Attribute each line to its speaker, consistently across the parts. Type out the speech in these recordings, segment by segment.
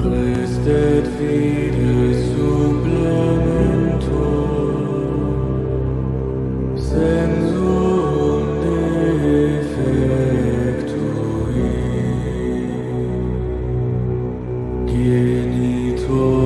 Speaker 1: Placed et fide supplementur, sensum defectui, genitori,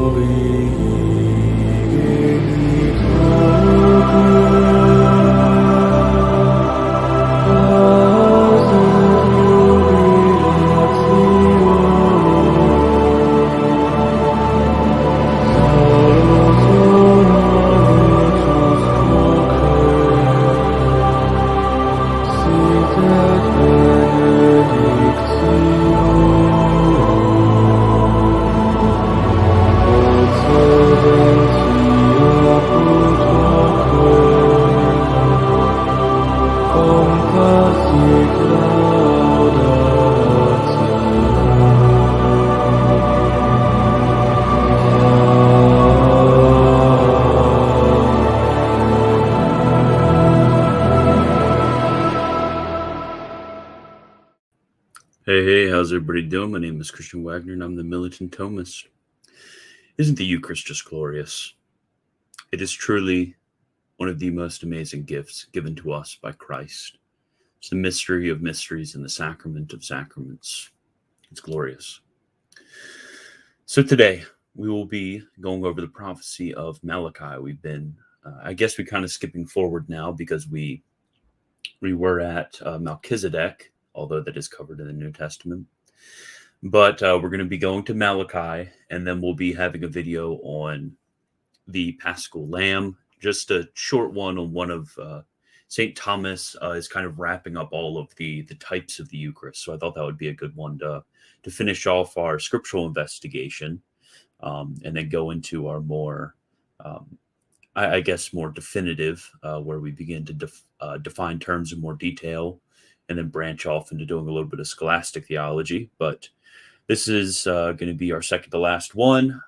Speaker 2: Hey, how's everybody doing? My name is Christian Wagner, and I'm the Militant Thomist. Isn't the Eucharist just glorious? It is truly one of the most amazing gifts given to us by Christ. It's the mystery of mysteries and the sacrament of sacraments. It's glorious. So today, we will be going over the prophecy of Malachi. We've been, I guess we're kind of skipping forward now because we were at Melchizedek, although that is covered in the New Testament. But we're going to be going to Malachi, and then we'll be having a video on the Paschal Lamb, just a short one on one of St. Thomas is kind of wrapping up all of the types of the Eucharist. So I thought that would be a good one to finish off our scriptural investigation, and then go into our more, I guess, more definitive, where we begin to define terms in more detail, and then branch off into doing a little bit of scholastic theology. But this is going to be our second to last one.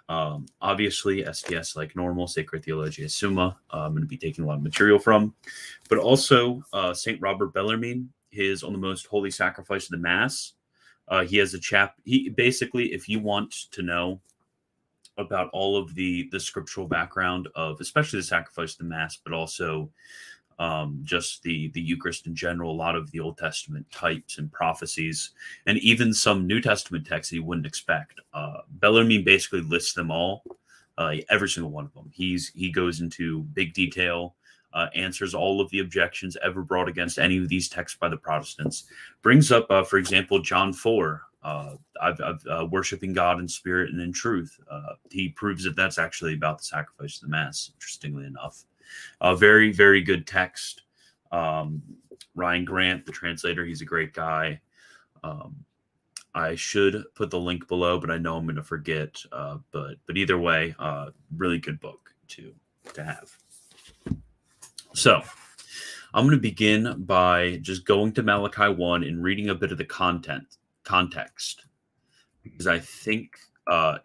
Speaker 2: Obviously, STS like normal, Sacred Theologia Summa, I'm going to be taking a lot of material from. But also, St. Robert Bellarmine, his On the Most Holy Sacrifice of the Mass. He has a he basically, if you want to know about all of the scriptural background of especially the sacrifice of the Mass, but also just the Eucharist in general, a lot of the Old Testament types and prophecies, and even some New Testament texts you wouldn't expect. Bellarmine basically lists them all, every single one of them. He goes into big detail, answers all of the objections ever brought against any of these texts by the Protestants. Brings up, for example, John 4, worshiping God in spirit and in truth. He proves that that's actually about the sacrifice of the Mass, interestingly enough. A very, very good text. Ryan Grant, the translator, he's a great guy. I should put the link below, but I know I'm going to forget. But either way, really good book to have. So I'm going to begin by just going to Malachi 1 and reading a bit of the context, because I think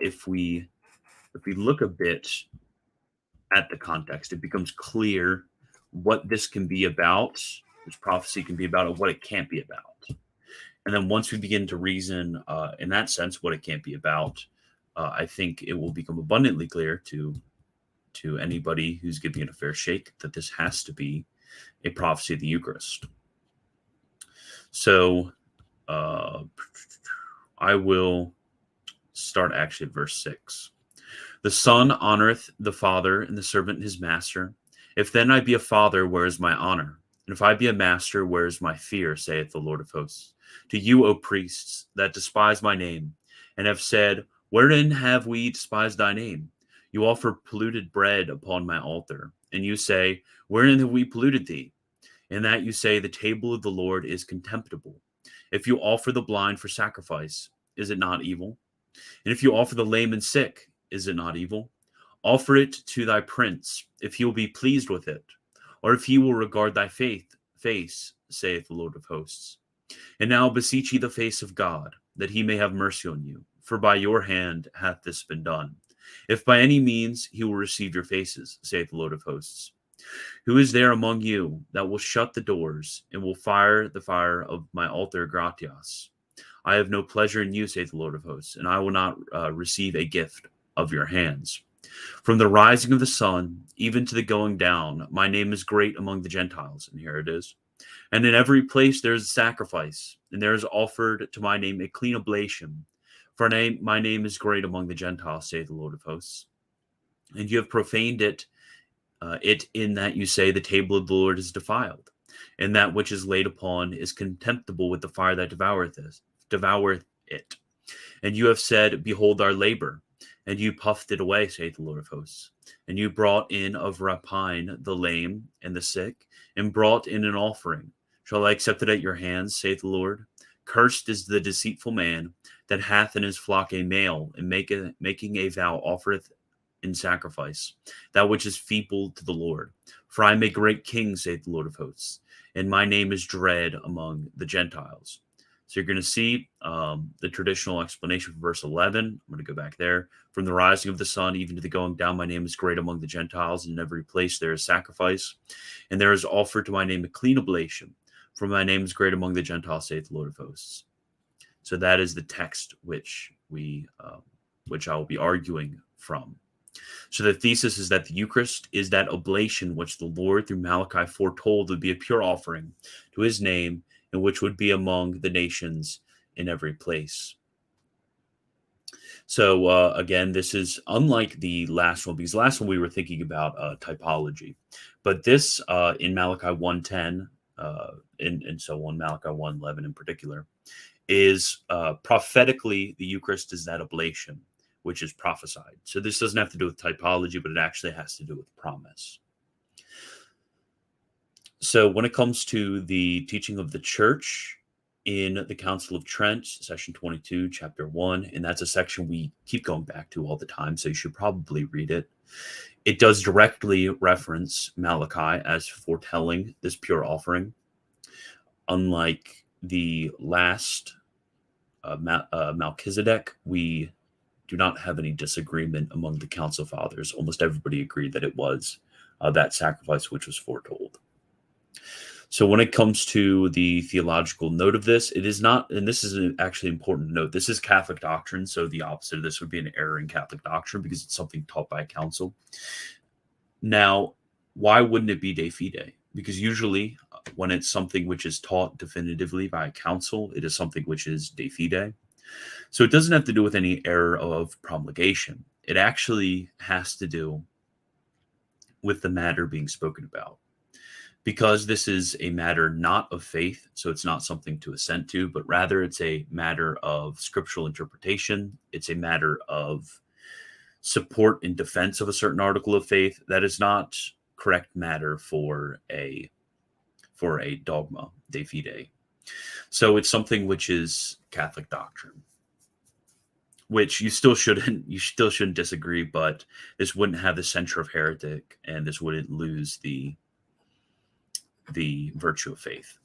Speaker 2: if we look a bit at the context, it becomes clear what this can be about, this prophecy can be about, and what it can't be about. And then once we begin to reason in that sense what it can't be about, I think it will become abundantly clear to anybody who's giving it a fair shake that this has to be a prophecy of the Eucharist. So I will start actually at verse 6. The Son honoreth the Father, and the servant his master. If then I be a father, where is my honor? And if I be a master, where is my fear, saith the Lord of hosts? To you, O priests, that despise my name, and have said, wherein have we despised thy name? You offer polluted bread upon my altar, and you say, wherein have we polluted thee? In that you say, the table of the Lord is contemptible. If you offer the blind for sacrifice, is it not evil? And if you offer the lame and sick, is it not evil? Offer it to thy prince, if he will be pleased with it, or if he will regard thy face, saith the Lord of hosts. And now beseech ye the face of God, that he may have mercy on you, for by your hand hath this been done. If by any means he will receive your faces, saith the Lord of hosts. Who is there among you that will shut the doors, and will fire the fire of my altar gratias? I have no pleasure in you, saith the Lord of hosts, and I will not receive a gift of your hands. From the rising of the sun, even to the going down, my name is great among the Gentiles. And here it is. And in every place there is a sacrifice, and there is offered to my name a clean oblation. For my name is great among the Gentiles, saith the Lord of hosts. And you have profaned it in that you say the table of the Lord is defiled, and that which is laid upon is contemptible with the fire that devoureth it. And you have said, behold our labor, and you puffed it away, saith the Lord of hosts. And you brought in of rapine the lame and the sick, and brought in an offering. Shall I accept it at your hands, saith the Lord? Cursed is the deceitful man that hath in his flock a male, and making a vow offereth in sacrifice that which is feeble to the Lord. For I am a great king, saith the Lord of hosts, and my name is dread among the Gentiles. So you're going to see the traditional explanation for verse 11. I'm going to go back there. From the rising of the sun, even to the going down, my name is great among the Gentiles. And in every place there is sacrifice, and there is offered to my name a clean oblation. For my name is great among the Gentiles, saith the Lord of hosts. So that is the text which I will be arguing from. So the thesis is that the Eucharist is that oblation which the Lord through Malachi foretold would be a pure offering to his name, and which would be among the nations in every place. So again, this is unlike the last one, because the last one we were thinking about typology. But this in Malachi 1:10 and so on, Malachi 1:11 in particular, is prophetically the Eucharist is that oblation, which is prophesied. So this doesn't have to do with typology, but it actually has to do with promise. So when it comes to the teaching of the church in the Council of Trent, section 22, chapter 1, and that's a section we keep going back to all the time, so you should probably read it. It does directly reference Malachi as foretelling this pure offering. Unlike the last Melchizedek, we do not have any disagreement among the Council Fathers. Almost everybody agreed that it was that sacrifice which was foretold. So when it comes to the theological note of this, it is not, and this is actually important to note, this is Catholic doctrine, so the opposite of this would be an error in Catholic doctrine because it's something taught by a council. Now, why wouldn't it be de fide? Because usually when it's something which is taught definitively by a council, it is something which is de fide. So it doesn't have to do with any error of promulgation. It actually has to do with the matter being spoken about. Because this is a matter not of faith, so it's not something to assent to, but rather it's a matter of scriptural interpretation. It's a matter of support in defense of a certain article of faith. That is not correct matter for a dogma, de fide. So it's something which is Catholic doctrine, which you still shouldn't disagree, but this wouldn't have the censure of heretic, and this wouldn't lose the virtue of faith.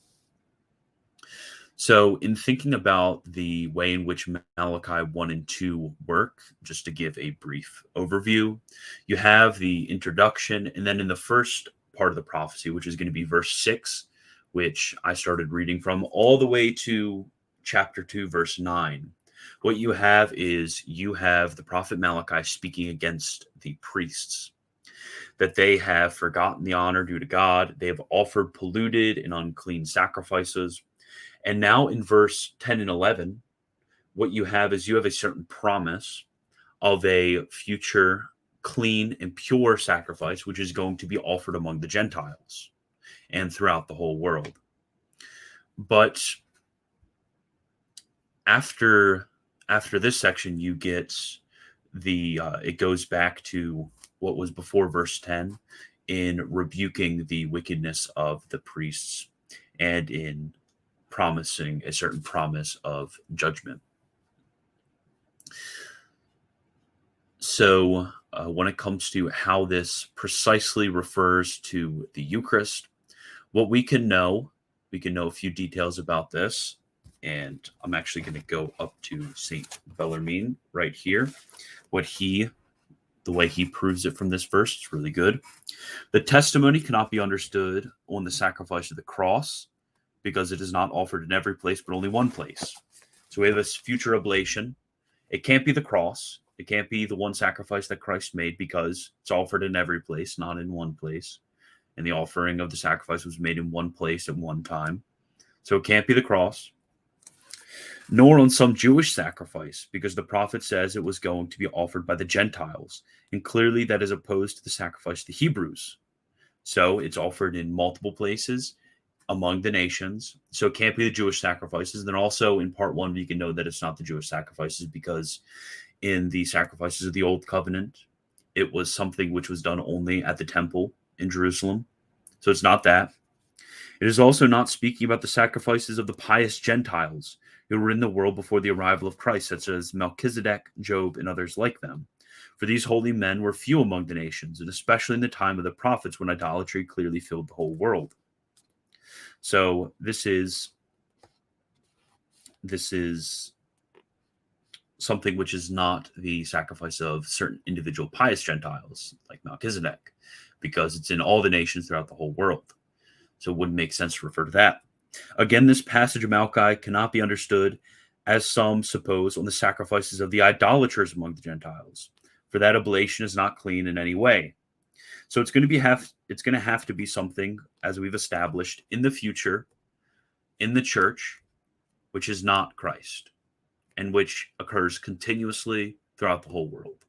Speaker 2: So in thinking about the way in which Malachi 1 and 2 work, just to give a brief overview, you have the introduction, and then in the first part of the prophecy, which is going to be verse 6, which I started reading from, all the way to chapter 2, verse 9, what you have is you have the prophet Malachi speaking against the priests, that they have forgotten the honor due to God. They have offered polluted and unclean sacrifices. And now in verse 10 and 11, what you have is you have a certain promise of a future clean and pure sacrifice, which is going to be offered among the Gentiles and throughout the whole world. But after this section, you get it goes back to what was before verse 10 in rebuking the wickedness of the priests and in promising a certain promise of judgment. So when it comes to how this precisely refers to the Eucharist, what we can know a few details about this, and I'm actually going to go up to St. Bellarmine right here. The way he proves it from this verse is really good. The testimony cannot be understood on the sacrifice of the cross, because it is not offered in every place, but only one place. So So we have this future oblation. It can't be the cross. It can't be the one sacrifice that Christ made, because it's offered in every place, not in one place. And the offering of the sacrifice was made in one place at one time. So it can't be the cross, nor on some Jewish sacrifice, because the prophet says it was going to be offered by the Gentiles. And clearly that is opposed to the sacrifice of the Hebrews. So it's offered in multiple places among the nations. So it can't be the Jewish sacrifices. And then also in part 1, we can know that it's not the Jewish sacrifices, because in the sacrifices of the Old Covenant, it was something which was done only at the temple in Jerusalem. So it's not that. It is also not speaking about the sacrifices of the pious Gentiles who were in the world before the arrival of Christ, such as Melchizedek, Job, and others like them. For these holy men were few among the nations, and especially in the time of the prophets, when idolatry clearly filled the whole world. So this is something which is not the sacrifice of certain individual pious Gentiles, like Melchizedek, because it's in all the nations throughout the whole world. So it wouldn't make sense to refer to that. Again, this passage of Malachi cannot be understood, as some suppose, on the sacrifices of the idolaters among the Gentiles, for that oblation is not clean in any way. So it's going to have to be something, as we've established, in the future, in the church, which is not Christ, and which occurs continuously throughout the whole world.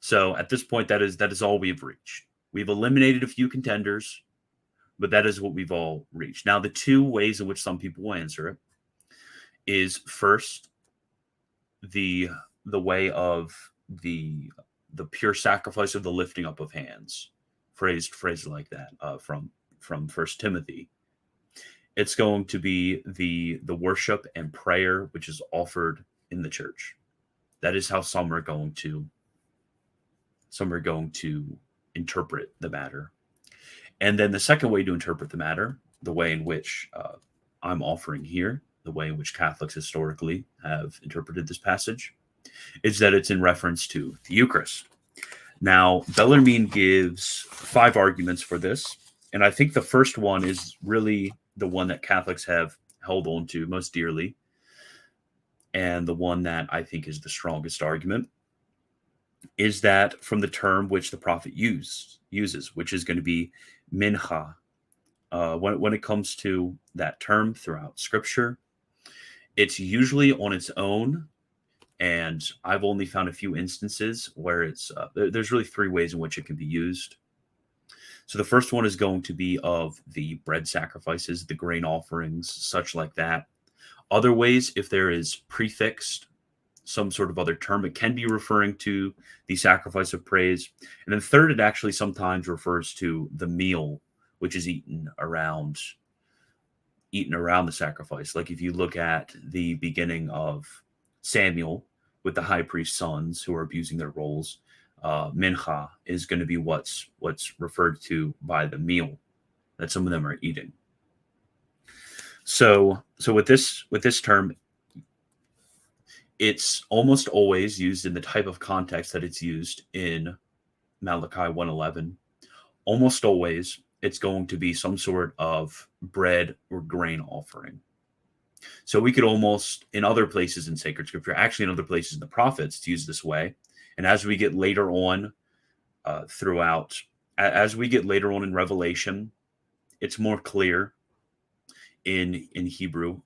Speaker 2: So at this point, that is all we've reached. We've eliminated a few contenders, but that is what we've all reached. Now, the two ways in which some people will answer it is, first, the way of the pure sacrifice of the lifting up of hands, phrased like that, from 1 Timothy. It's going to be the worship and prayer which is offered in the church. That is how some are going to interpret the matter. And then the second way to interpret the matter, the way in which I'm offering here, the way in which Catholics historically have interpreted this passage, is that it's in reference to the Eucharist. Now, Bellarmine gives 5 arguments for this, and I think the first one is really the one that Catholics have held on to most dearly, and the one that I think is the strongest argument, is that from the term which the prophet uses, which is going to be mincha. When it comes to that term throughout Scripture, it's usually on its own, and I've only found a few instances where it's there's really 3 ways in which it can be used. So the first one is going to be of the bread sacrifices, the grain offerings, such like that. Other ways, if there is prefixed some sort of other term, it can be referring to the sacrifice of praise. And then third, it actually sometimes refers to the meal which is eaten around the sacrifice. Like if you look at the beginning of Samuel with the high priest's sons who are abusing their roles, mincha is going to be what's referred to by the meal that some of them are eating. So with this term, it's almost always used in the type of context that it's used in Malachi 1:11. Almost always, it's going to be some sort of bread or grain offering. So we could almost, in other places in sacred Scripture, actually in other places in the prophets, it's used this way. And as we get later on as we get later on in Revelation, it's more clear in Hebrew.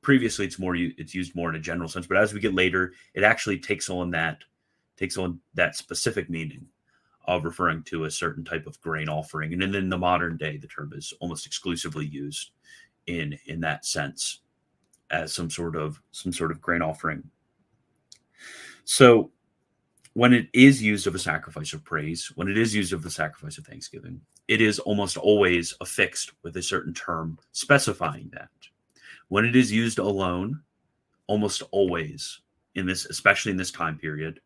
Speaker 2: Previously, it's used more in a general sense, but as we get later, it actually takes on that specific meaning of referring to a certain type of grain offering. And then in the modern day, the term is almost exclusively used in that sense as some sort of grain offering. So when it is used of a sacrifice of praise, when it is used of the sacrifice of thanksgiving, it is almost always affixed with a certain term specifying that. When it is used alone, almost always especially in this time period,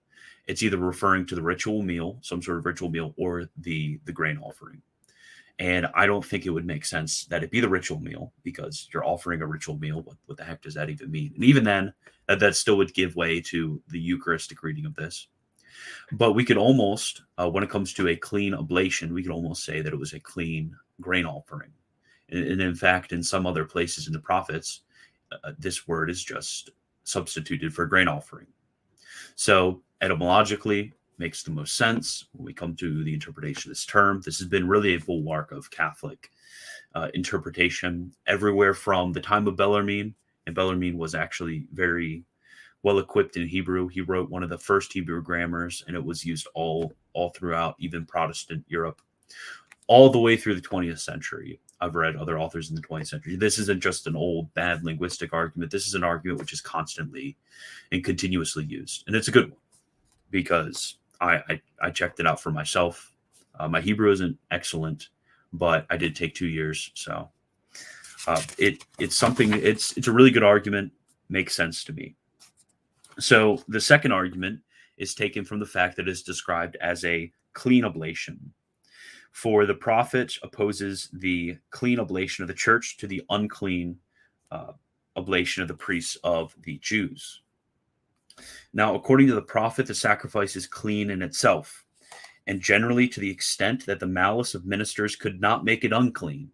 Speaker 2: it's either referring to the ritual meal, some sort of ritual meal, or the grain offering. And I don't think it would make sense that it be the ritual meal, because you're offering a ritual meal. What the heck does that even mean? And even then, that still would give way to the Eucharistic reading of this. But we could almost, when it comes to a clean oblation, we could almost say that it was a clean grain offering. And in fact, in some other places in the prophets, this word is just substituted for a grain offering. So etymologically, makes the most sense when we come to the interpretation of this term. This has been really a bulwark of Catholic interpretation everywhere from the time of Bellarmine, and Bellarmine was actually very well equipped in Hebrew. He wrote one of the first Hebrew grammars, and it was used all throughout, even Protestant Europe, all the way through the 20th century. I've read other authors in the 20th century. This isn't just an old bad linguistic argument. This is an argument which is constantly and continuously used, and it's a good one because I checked it out for myself. My Hebrew isn't excellent, but I did take 2 years, so it's something. It's a really good argument. Makes sense to me. So the second argument is taken from the fact that it's described as a clean oblation. For the prophet opposes the clean oblation of the church to the unclean oblation of the priests of the Jews. Now, according to the prophet, the sacrifice is clean in itself, and generally to the extent that the malice of ministers could not make it unclean.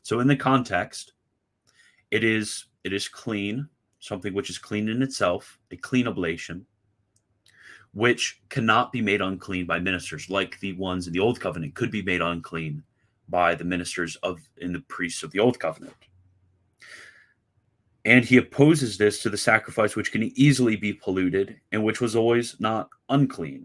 Speaker 2: So in the context, it is clean, something which is clean in itself, a clean oblation, which cannot be made unclean by ministers, like the ones in the Old Covenant could be made unclean by the ministers in the priests of the Old Covenant. And he opposes this to the sacrifice which can easily be polluted and which was always not unclean.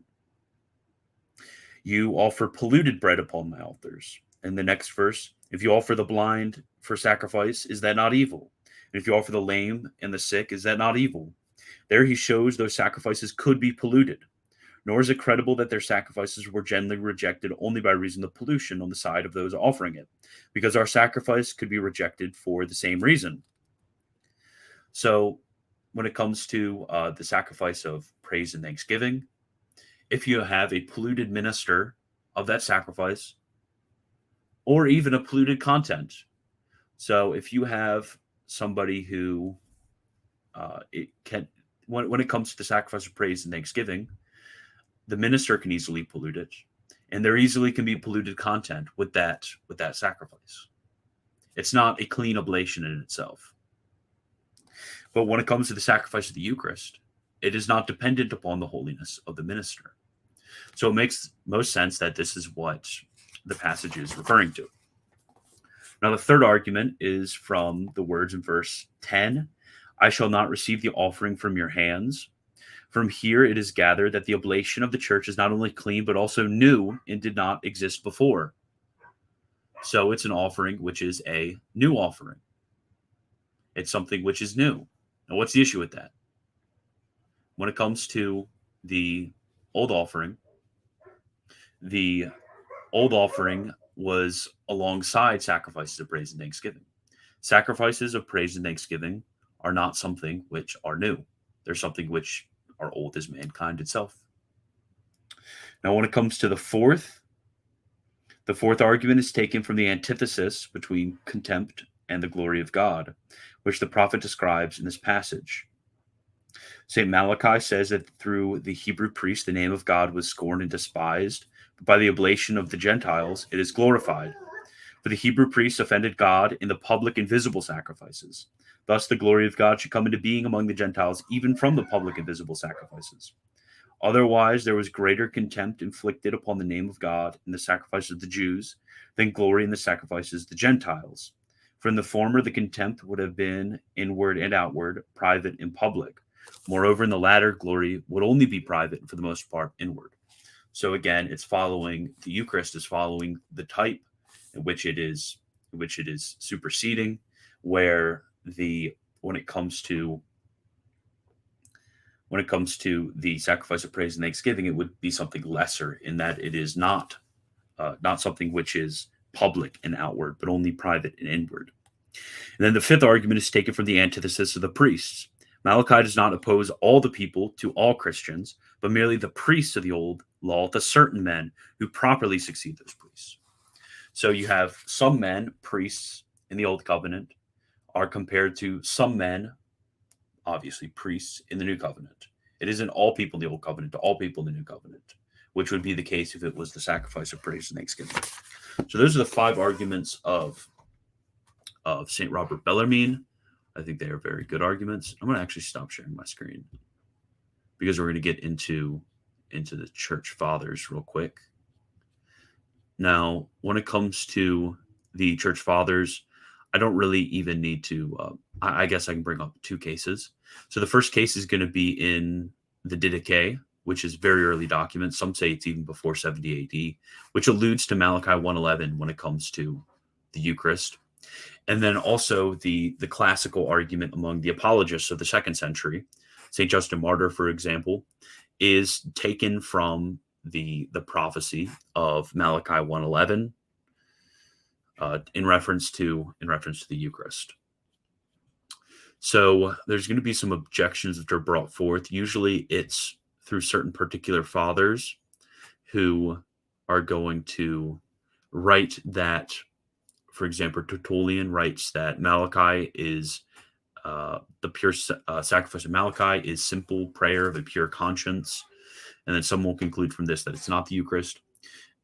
Speaker 2: You offer polluted bread upon my altars. In the next verse, if you offer the blind for sacrifice, is that not evil? And if you offer the lame and the sick, is that not evil? There he shows those sacrifices could be polluted, nor is it credible that their sacrifices were generally rejected only by reason of pollution on the side of those offering it, because our sacrifice could be rejected for the same reason. So when it comes to the sacrifice of praise and thanksgiving, if you have a polluted minister of that sacrifice, or even a polluted content, so if you have somebody who when it comes to the sacrifice of praise and thanksgiving, the minister can easily pollute it, and there easily can be polluted content with that sacrifice. It's not a clean oblation in itself. But when it comes to the sacrifice of the Eucharist, it is not dependent upon the holiness of the minister. So it makes most sense that this is what the passage is referring to. Now, the third argument is from the words in verse 10, I shall not receive the offering from your hands. From here it is gathered that the oblation of the church is not only clean, but also new and did not exist before. So it's an offering which is a new offering. It's something which is new. Now, what's the issue with that? When it comes to the old offering was alongside sacrifices of praise and thanksgiving. Sacrifices of praise and thanksgiving are not something which are new. They're something which are old as mankind itself. Now, when it comes to the fourth argument is taken from the antithesis between contempt and the glory of God, which the prophet describes in this passage. St. Malachi says that through the Hebrew priest, the name of God was scorned and despised, but by the oblation of the Gentiles, it is glorified. For the Hebrew priests offended God in the public and visible sacrifices. Thus, the glory of God should come into being among the Gentiles, even from the public and visible sacrifices. Otherwise, there was greater contempt inflicted upon the name of God in the sacrifices of the Jews than glory in the sacrifices of the Gentiles. For in the former, the contempt would have been inward and outward, private and public. Moreover, in the latter, glory would only be private and for the most part inward. So again, the Eucharist is following the type in which it is superseding, where when it comes to the sacrifice of praise and thanksgiving, it would be something lesser in that it is not something which is public and outward, but only private and inward. And then the fifth argument is taken from the antithesis of the priests. Malachi does not oppose all the people to all Christians, but merely the priests of the old law to certain men who properly succeed those priests. So you have some men, priests in the Old Covenant, are compared to some men, obviously priests, in the New Covenant. It isn't all people in the Old Covenant to all people in the New Covenant, which would be the case if it was the sacrifice of praise and thanksgiving. So those are the 5 arguments of St. Robert Bellarmine I think they are very good arguments. I'm going to actually stop sharing my screen because we're going to get into the church fathers real quick. Now, when it comes to the church fathers, I don't really even need to. I guess I can bring up two cases. So the first case is going to be in the Didache, which is very early documents. Some say it's even before 70 AD, which alludes to Malachi 1:11 when it comes to the Eucharist. And then also the classical argument among the apologists of the 2nd century, St. Justin Martyr, for example, is taken from the prophecy of Malachi 1:11 in reference to the Eucharist. So there's going to be some objections that are brought forth. Usually it's through certain particular fathers who are going to write that, for example, Tertullian writes that Malachi is the pure sacrifice of Malachi is simple prayer of a pure conscience. And then some will conclude from this that it's not the Eucharist.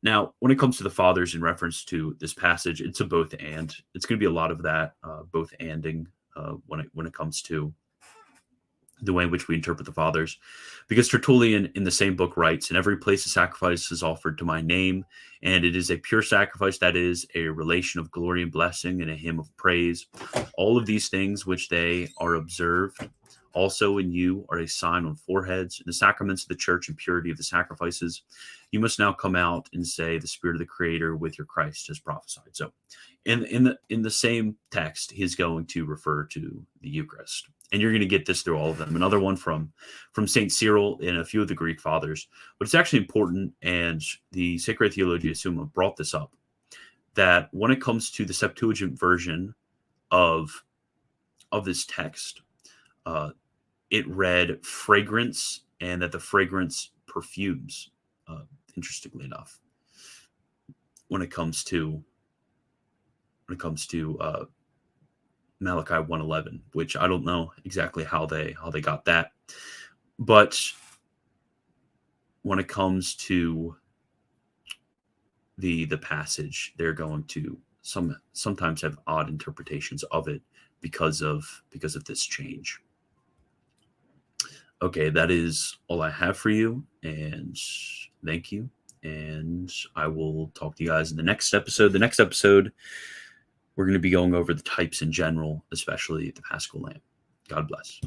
Speaker 2: Now, when it comes to the fathers in reference to this passage, it's a both and. It's going to be a lot of that, both anding when it comes to the way in which we interpret the fathers. Because Tertullian in the same book writes, "In every place a sacrifice is offered to my name, and it is a pure sacrifice, that is, a relation of glory and blessing and a hymn of praise. All of these things which they are observed also in you are a sign on foreheads, and the sacraments of the church and purity of the sacrifices. You must now come out and say, the Spirit of the Creator with your Christ has prophesied." So in the same text, he's going to refer to the Eucharist. And you're going to get this through all of them. Another one from St. Cyril and a few of the Greek fathers. But it's actually important, and the Sacred Theologia Summa brought this up, that when it comes to the Septuagint version of this text, it read fragrance, and that the fragrance perfumes, interestingly enough, when it comes to Malachi 1:11, which I don't know exactly how they got that. But when it comes to the passage, they're going to sometimes have odd interpretations of it because of this change. Okay, that is all I have for you, and thank you. And I will talk to you guys in the next episode. The next episode, we're going to be going over the types in general, especially the Paschal Lamb. God bless.